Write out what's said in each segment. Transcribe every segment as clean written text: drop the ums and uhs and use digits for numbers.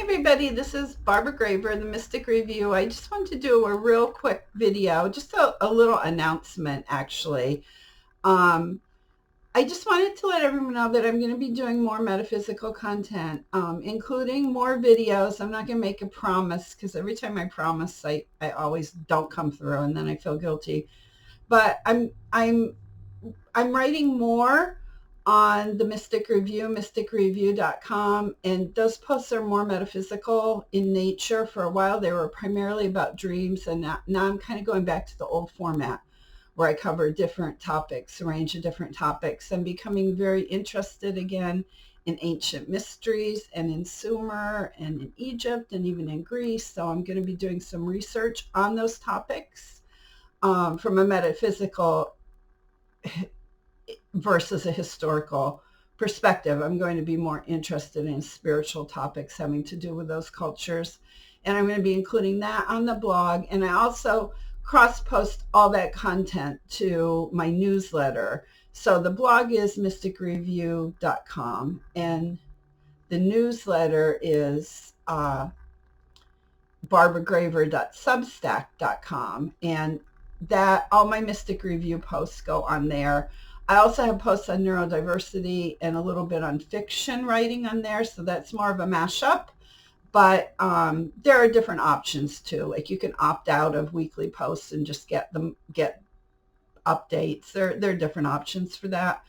everybody, this is Barbara Graver, the Mystic Review. I just wanted to do a real quick video, just a little announcement actually. Um, I just wanted to let everyone know that I'm going to be doing more metaphysical content, including more videos. I'm not going to make a promise because every time I promise, I always don't come through and then I feel guilty. But I'm writing more on the Mystic Review, mysticreview.com, and those posts are more metaphysical in nature. For a while, they were primarily about dreams, and now I'm kind of going back to the old format where I cover different topics, a range of different topics. I'm becoming very interested again in ancient mysteries and in Sumer and in Egypt and even in Greece. So I'm going to be doing some research on those topics from a metaphysical versus a historical perspective. I'm going to be more interested in spiritual topics having to do with those cultures. And I'm going to be including that on the blog. And I also cross-post all that content to my newsletter. So the blog is mysticreview.com and the newsletter is barbaragraver.substack.com. And that all my Mystic Review posts go on there. I also have posts on neurodiversity and a little bit on fiction writing on there, so that's more of a mashup. But there are different options too. Like you can opt out of weekly posts and just get updates. There are different options for that.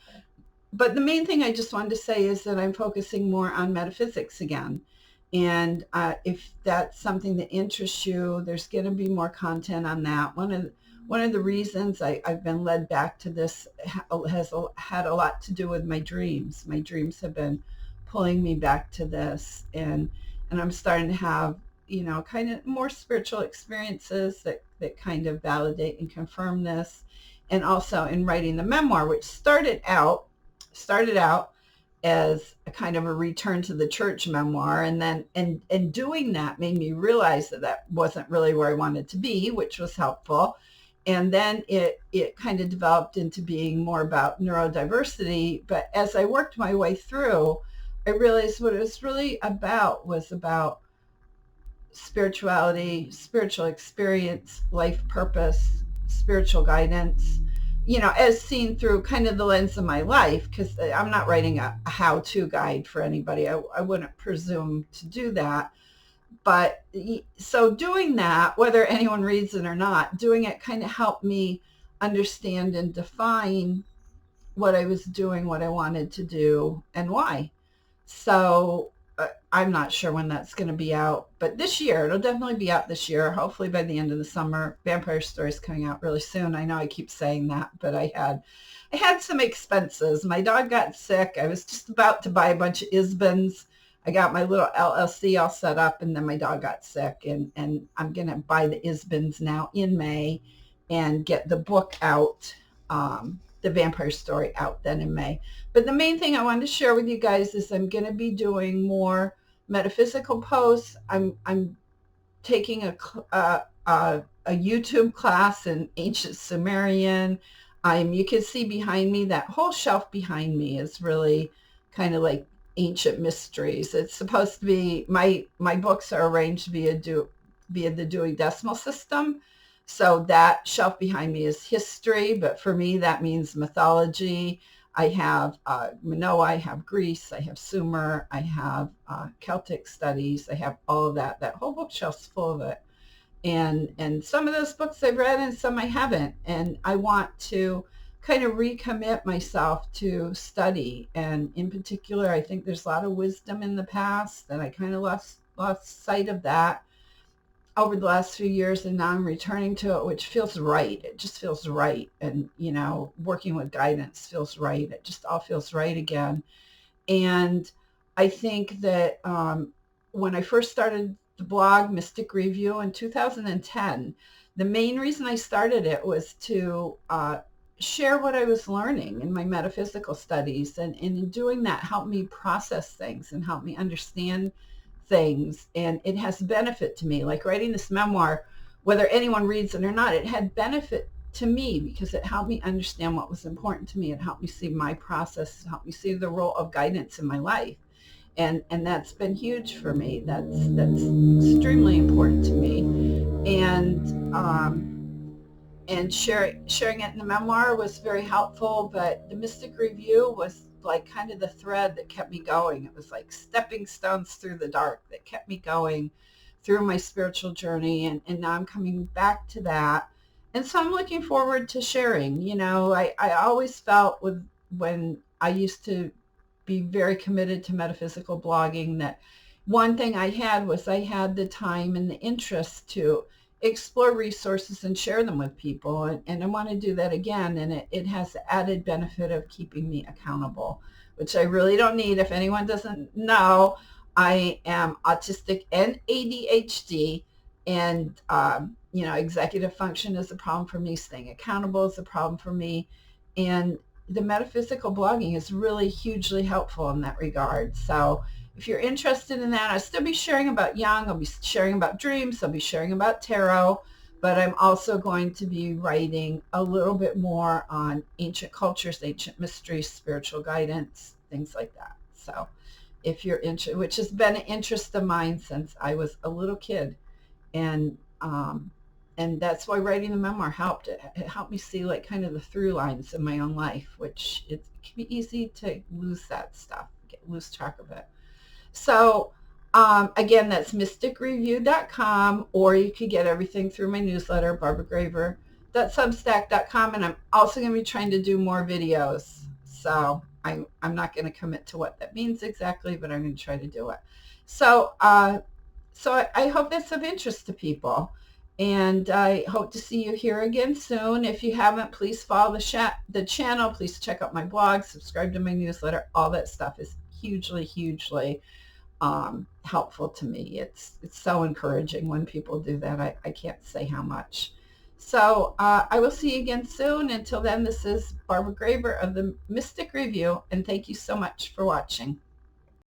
But the main thing I just wanted to say is that I'm focusing more on metaphysics again. And if that's something that interests you, there's going to be more content on that. One of the reasons I've been led back to this has had a lot to do with my dreams. My dreams have been pulling me back to this, and I'm starting to have, kind of more spiritual experiences that kind of validate and confirm this. And also in writing the memoir, which started out as a kind of a return to the church memoir, and then and doing that made me realize that wasn't really where I wanted to be, which was helpful. And then it kind of developed into being more about neurodiversity. But as I worked my way through, I realized what it was really about was about spirituality, spiritual experience, life purpose, spiritual guidance, as seen through kind of the lens of my life, because I'm not writing a how-to guide for anybody. I wouldn't presume to do that. But so doing that, whether anyone reads it or not, doing it kind of helped me understand and define what I was doing, what I wanted to do, and why. So I'm not sure when that's going to be out, but this year, it'll definitely be out this year, hopefully by the end of the summer. Vampire Stories coming out really soon. I know I keep saying that, but I had some expenses. My dog got sick. I was just about to buy a bunch of Isbins. I got my little LLC all set up, and then my dog got sick, and I'm going to buy the Isbins now in May and get the book out, the Vampire Story out then in May. But the main thing I wanted to share with you guys is I'm going to be doing more metaphysical posts. I'm taking a YouTube class in ancient Sumerian. You can see behind me, that whole shelf behind me is really kind of like ancient mysteries. It's supposed to be, my books are arranged via the Dewey Decimal System. So that shelf behind me is history, but for me that means mythology. I have Minoa, I have Greece, I have Sumer, I have Celtic studies, I have all of that. That whole bookshelf's full of it. And some of those books I've read and some I haven't. And I want to kind of recommit myself to study. And in particular, I think there's a lot of wisdom in the past, and I kind of lost sight of that over the last few years, and now I'm returning to it, which feels right. It just feels right. And, working with guidance feels right. It just all feels right again. And I think that when I first started the blog, Mystic Review, in 2010, the main reason I started it was to share what I was learning in my metaphysical studies. And in doing that, helped me process things and help me understand things. And it has benefit to me, like writing this memoir, whether anyone reads it or not, it had benefit to me because it helped me understand what was important to me. It helped me see my process, it helped me see the role of guidance in my life. and that's been huge for me. That's extremely important to me. And sharing it in the memoir was very helpful, but the Mystic Review was like kind of the thread that kept me going. It was like stepping stones through the dark that kept me going through my spiritual journey, and now I'm coming back to that. And so I'm looking forward to sharing. I always felt when I used to be very committed to metaphysical blogging that one thing I had was I had the time and the interest to explore resources and share them with people. And I want to do that again. And it has the added benefit of keeping me accountable, which I really don't need. If anyone doesn't know, I am autistic and ADHD. And, executive function is a problem for me. Staying accountable is a problem for me. And the metaphysical blogging is really hugely helpful in that regard. So if you're interested in that, I'll still be sharing about Jung. I'll be sharing about dreams. I'll be sharing about tarot. But I'm also going to be writing a little bit more on ancient cultures, ancient mysteries, spiritual guidance, things like that. So if you're interested, which has been an interest of mine since I was a little kid. And that's why writing the memoir helped. It helped me see like kind of the through lines in my own life, which it can be easy to lose that stuff, lose track of it. So again, that's mysticreview.com, or you could get everything through my newsletter, barbaragraver.substack.com. And I'm also going to be trying to do more videos. So I'm not going to commit to what that means exactly, but I'm going to try to do it. So I hope that's of interest to people. And I hope to see you here again soon. If you haven't, please follow the channel. Please check out my blog, subscribe to my newsletter. All that stuff is hugely, hugely helpful to me. It's so encouraging when people do that. I can't say how much. So I will see you again soon. Until then, this is Barbara Graver of the Mystic Review, and thank you so much for watching.